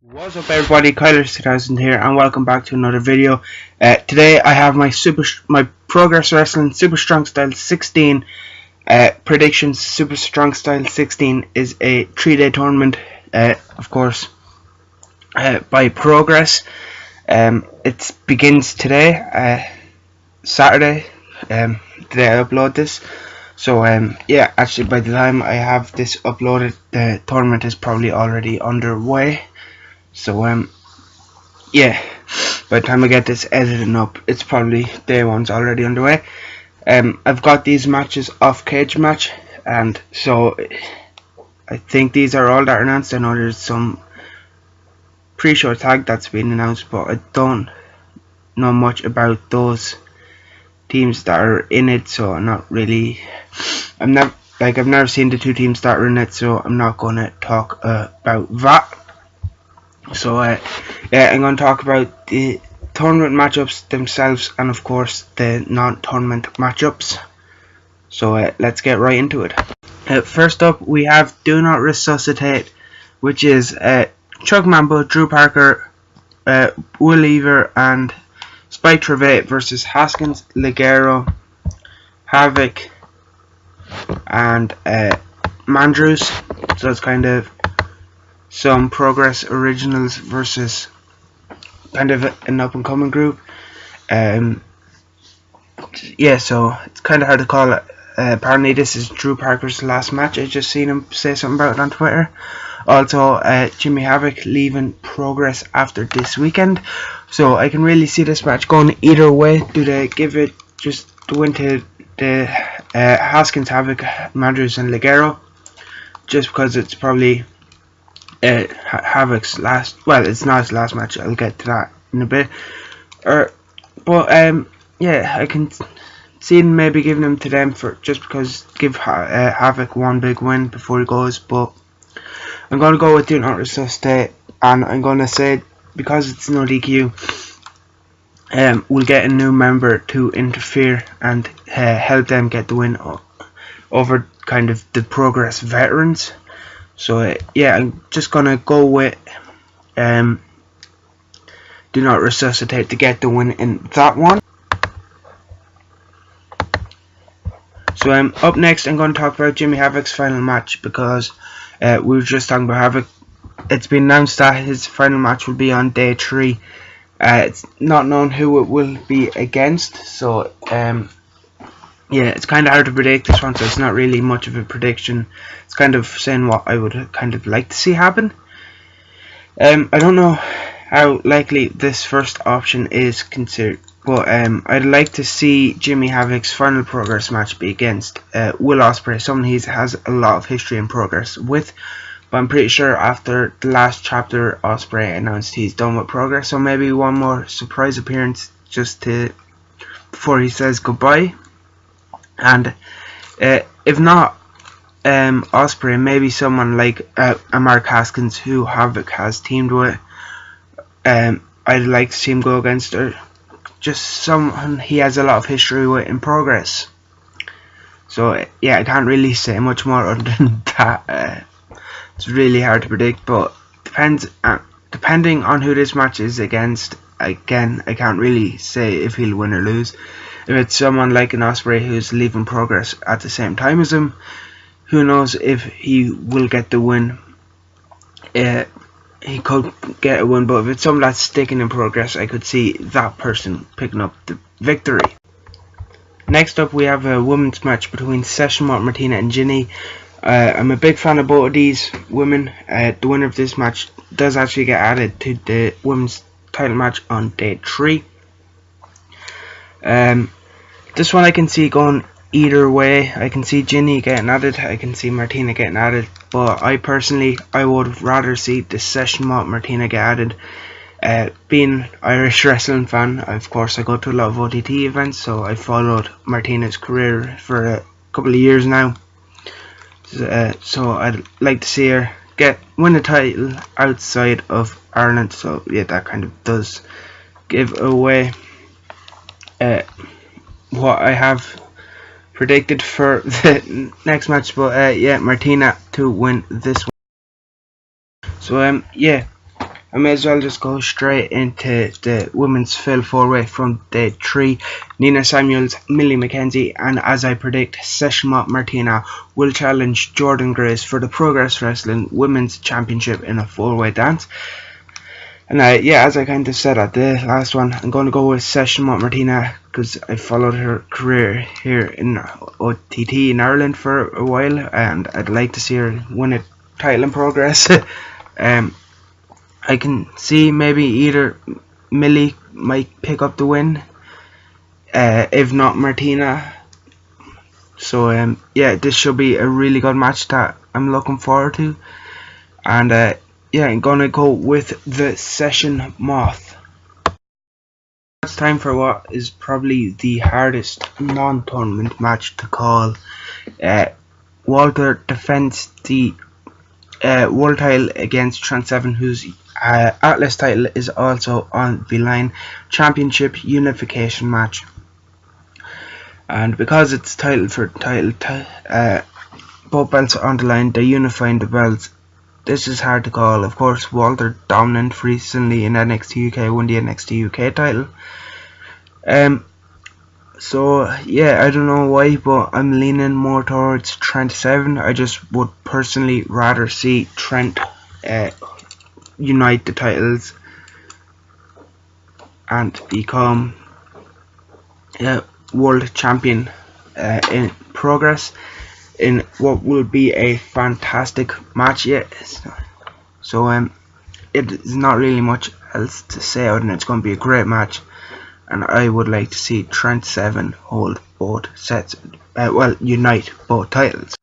What's up everybody, Kyler2000 here and welcome back to another video. Today I have my Progress Wrestling Super Strong Style 16 predictions. Super Strong Style 16 is a 3-day tournament, of course, by Progress. It begins today, Saturday, the day I upload this. So yeah, actually by the time I have this uploaded, the tournament is probably already underway. So yeah, by the time I get this editing up, it's probably day one's already underway. I've got these matches off Cage Match, and so I think these are all that are announced. I know there's some pre-show tag that's been announced, but I don't know much about those teams that are in it, so I'm not really. I've never seen the two teams that are in it, so I'm not gonna talk about that. So yeah, I'm going to talk about the tournament matchups themselves and of course the non-tournament matchups. So let's get right into it. First up we have Do Not Resuscitate, which is Chuck Mambo, Drew Parker, Will Lever and Spike Trevay versus Haskins, Ligero, Havoc and Mandrews. So it's kind of some Progress Originals versus kind of an up and coming group. Yeah, so it's kind of hard to call it. Apparently this is Drew Parker's last match. I just seen him say something about it on Twitter. Also Jimmy Havoc leaving Progress after this weekend, so I can really see this match going either way. Do they give it just the win to the Haskins, Havoc, Mandrews and Ligero, just because it's probably Havoc's last, well, it's not his last match. I'll get to that in a bit. But yeah, I can see him maybe giving him to them for just because give Havoc one big win before he goes. But I'm gonna go with Do Not Resuscitate, and I'm gonna say because it's no DQ, we'll get a new member to interfere and help them get the win over kind of the Progress veterans. So yeah, I'm just gonna go with Do Not Resuscitate to get the win in that one. So up next I'm going to talk about Jimmy Havoc's final match, because we were just talking about Havoc. It's been announced that his final match will be on day 3. It's not known who it will be against, so yeah, it's kind of hard to predict this one, so it's not really much of a prediction. It's kind of saying what I would kind of like to see happen. I don't know how likely this first option is considered, but I'd like to see Jimmy Havoc's final Progress match be against Will Ospreay, someone he has a lot of history in Progress with. But I'm pretty sure after the last chapter, Ospreay announced he's done with Progress, so maybe one more surprise appearance just to before he says goodbye. And if not Ospreay, maybe someone like a Mark Haskins, who Havoc has teamed with. I'd like to see him go against her. Just someone he has a lot of history with in Progress. So yeah, I can't really say much more other than that. It's really hard to predict, but depending on who this match is against. Again, I can't really say if he'll win or lose. If it's someone like an Ospreay who's leaving Progress at the same time as him, who knows if he will get the win. He could get a win, but if it's someone that's sticking in Progress, I could see that person picking up the victory. Next up we have a women's match between Sesshomaru, Martina and Ginny. I'm a big fan of both of these women. The winner of this match does actually get added to the women's title match on day 3. This one I can see going either way. I can see Ginny getting added, I can see Martina getting added, but I would rather see the Sesshomaru Martina get added. Being an Irish wrestling fan, of course I go to a lot of OTT events, so I followed Martina's career for a couple of years now. So I'd like to see her win the title outside of Ireland. So yeah, that kind of does give away what I have predicted for the next match. But yeah, Martina to win this one. So yeah, I may as well just go straight into the women's fill four-way from day 3. Nina Samuels, Millie McKenzie, and as I predict, Sesshomaru Martina will challenge Jordan Grace for the Progress Wrestling Women's Championship in a four-way dance. And yeah, as I kind of said at the last one, I'm going to go with Sesshomaru Martina because I followed her career here in OTT in Ireland for a while, and I'd like to see her win a title in Progress. I can see maybe either Millie might pick up the win, if not Martina. So yeah, this should be a really good match that I'm looking forward to. And yeah, I'm gonna go with the Session Moth. It's time for what is probably the hardest non-tournament match to call. Walter defends the world title against Trent Seven, whose Atlas title is also on the line. Championship unification match. And because it's title for title, both belts are on the line, they're unifying the belts. This is hard to call. Of course, Walter dominant recently in NXT UK, won the NXT UK title. So yeah, I don't know why, but I'm leaning more towards Trent Seven. I just would personally rather see Trent unite the titles and become world champion in Progress in what will be a fantastic match. So it is not really much else to say other than it's going to be a great match, and I would like to see Trent Seven hold both sets, unite both titles.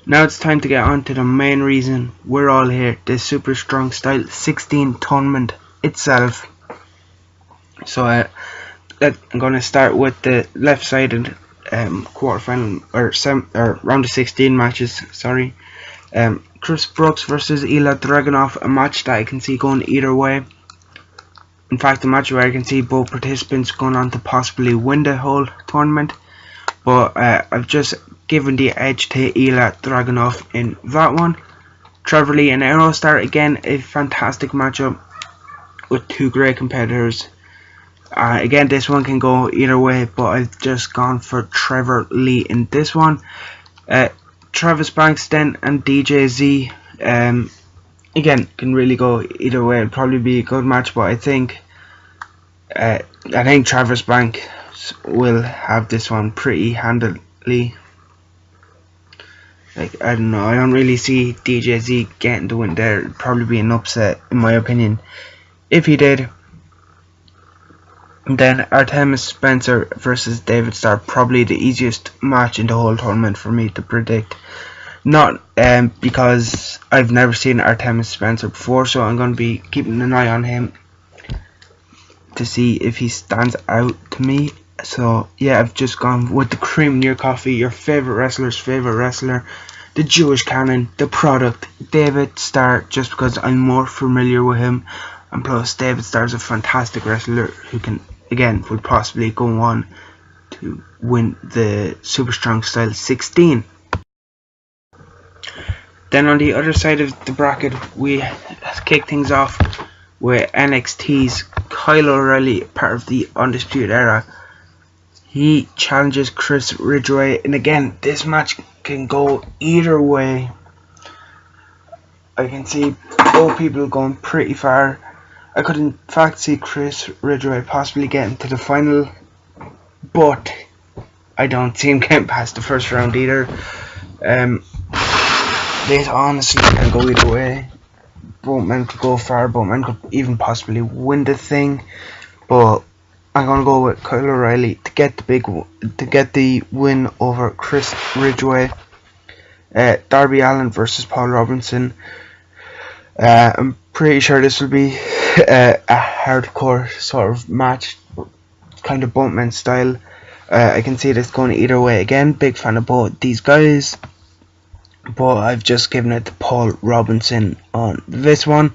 Now it's time to get on to the main reason we're all here, the Super Strong Style 16 tournament itself. So I'm going to start with the left-sided quarterfinal or round of 16 matches. Sorry, Chris Brooks versus Ilya Draganov, a match that I can see going either way. In fact, a match where I can see both participants going on to possibly win the whole tournament. But I've just given the edge to Ilya Draganov in that one. Trevor Lee and Aerostar, again a fantastic matchup with two great competitors. Again, this one can go either way, but I've just gone for Trevor Lee in this one. Travis Banks then and DJZ, again, can really go either way. It'll probably be a good match, but I think Travis Banks will have this one pretty handily. Like, I don't know, I don't really see DJZ getting the win there. It'd probably be an upset in my opinion if he did. And then Artemus Spencer versus David Starr, probably the easiest match in the whole tournament for me to predict. Not because I've never seen Artemus Spencer before, so I'm going to be keeping an eye on him to see if he stands out to me. So yeah, I've just gone with the cream in your coffee, your favourite wrestler's favourite wrestler, the Jewish Canon, the product, David Starr, just because I'm more familiar with him. And plus, David Starr is a fantastic wrestler who can, again, would possibly go on to win the Super Strong Style 16. Then on the other side of the bracket, we kick things off with NXT's Kyle O'Reilly, part of the Undisputed Era. He challenges Chris Ridgway, and again, this match can go either way. I can see both people going pretty far. I could in fact see Chris Ridgway possibly getting to the final, but I don't see him getting past the first round either. This honestly can go either way. Both men could go far, both men could even possibly win the thing, but I'm gonna go with Kyle O'Reilly to get the win over Chris Ridgway. Darby Allin versus Paul Robinson. I'm pretty sure this will be a hardcore sort of match, kind of bumpman style. I can see this going either way. Again, big fan of both these guys, but I've just given it to Paul Robinson on this one.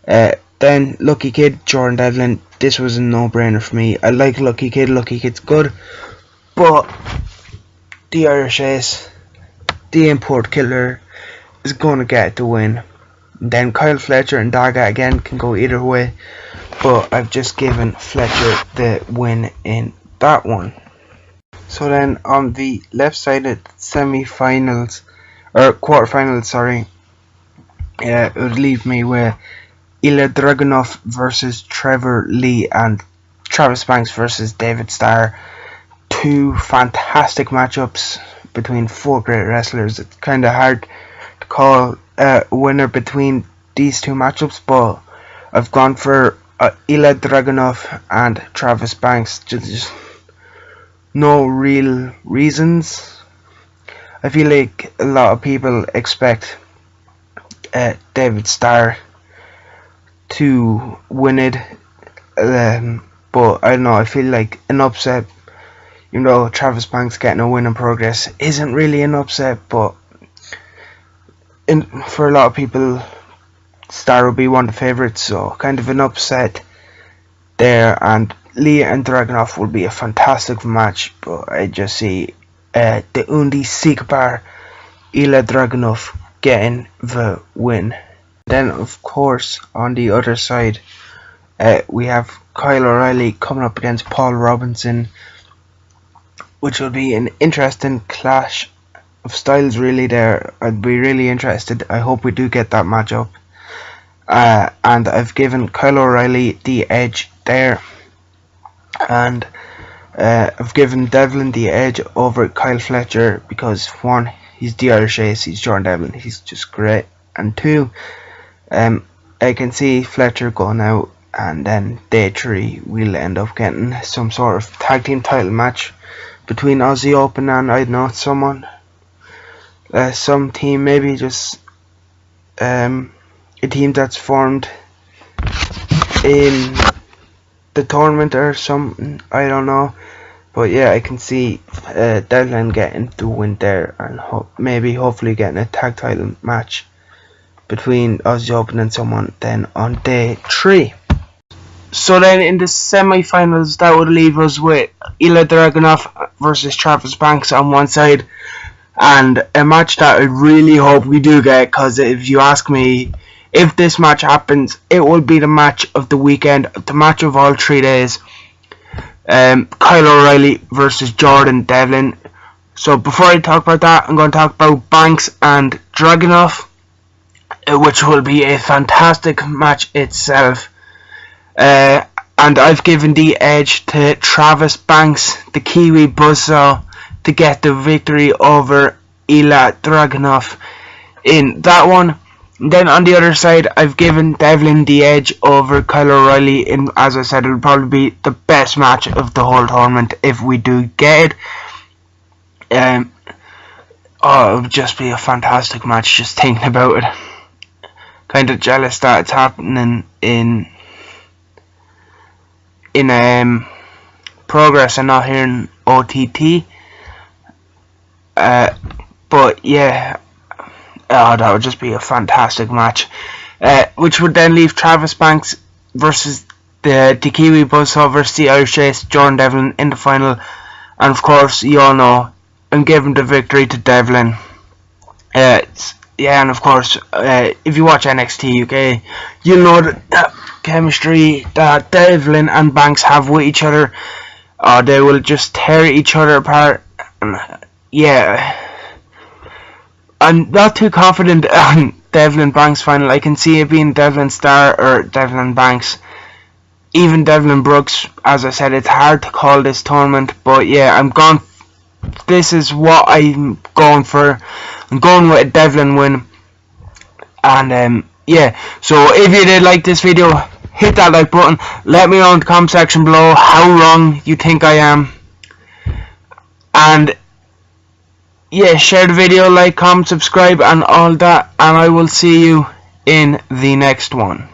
Then Lucky Kid, Jordan Devlin. This was a no-brainer for me. I like Lucky Kid. Lucky Kid's good, but the Irish Ace, the import killer, is going to get the win. Then Kyle Fletcher and Daga again can go either way, but I've just given Fletcher the win in that one. So then on the left side of semi-finals, or quarterfinals, sorry, it would leave me with Ilya Draganov versus Trevor Lee and Travis Banks versus David Starr. Two fantastic matchups between four great wrestlers. It's kind of hard to call a winner between these two matchups, but I've gone for Ilya Draganov and Travis Banks. Just no real reasons. I feel like a lot of people expect David Starr to win it, but I don't know, I feel like an upset, even though Travis Banks getting a win in progress isn't really an upset, but for a lot of people Starr will be one of the favourites, so kind of an upset there. And Lee and Draganov will be a fantastic match, but I just see the Undi Sikapar Ilya Draganov getting the win. Then of course on the other side we have Kyle O'Reilly coming up against Paul Robinson, which will be an interesting clash of styles really there. I'd be really interested. I hope we do get that matchup. And I've given Kyle O'Reilly the edge there, and I've given Devlin the edge over Kyle Fletcher because one, he's the Irish ace, he's Jordan Devlin, he's just great, and two, I can see Fletcher going out, and then day 3 we'll end up getting some sort of tag team title match between Aussie Open and I don't know, someone, some team, maybe just a team that's formed in the tournament or something, I don't know. But yeah, I can see Devlin getting the win there, and hopefully getting a tag title match between Aussie Open and someone then on day 3. So then in the semi-finals, that would leave us with Ilya Draganov versus Travis Banks on one side, and a match that I really hope we do get, because if you ask me, if this match happens, it will be the match of the weekend, the match of all 3 days. Kyle O'Reilly versus Jordan Devlin. So before I talk about that, I'm going to talk about Banks and Draganov, which will be a fantastic match itself. And I've given the edge to Travis Banks, the Kiwi buzzsaw, to get the victory over Ilya Draganov in that one. Then on the other side, I've given Devlin the edge over Kyle O'Reilly, and as I said, it'll probably be the best match of the whole tournament if we do get it. It would just be a fantastic match just thinking about it. Kind of jealous that it's happening in progress and not here in OTT. But yeah, that would just be a fantastic match, which would then leave Travis Banks versus the Kiwi buzzsaw versus the Irish ace Jordan Devlin in the final. And of course, you all know I'm giving the victory to Devlin. And of course, if you watch NXT UK, you'll know the chemistry that Devlin and Banks have with each other. They will just tear each other apart. And yeah, I'm not too confident on Devlin Banks final. I can see it being Devlin Starr or Devlin Banks, even Devlin Brooks. As I said, it's hard to call this tournament, but yeah, this is what I'm going for. I'm going with a Devlin win. And yeah, so if you did like this video, hit that like button. Let me know in the comment section below how wrong you think I am. And yeah, share the video, like, comment, subscribe and all that, and I will see you in the next one.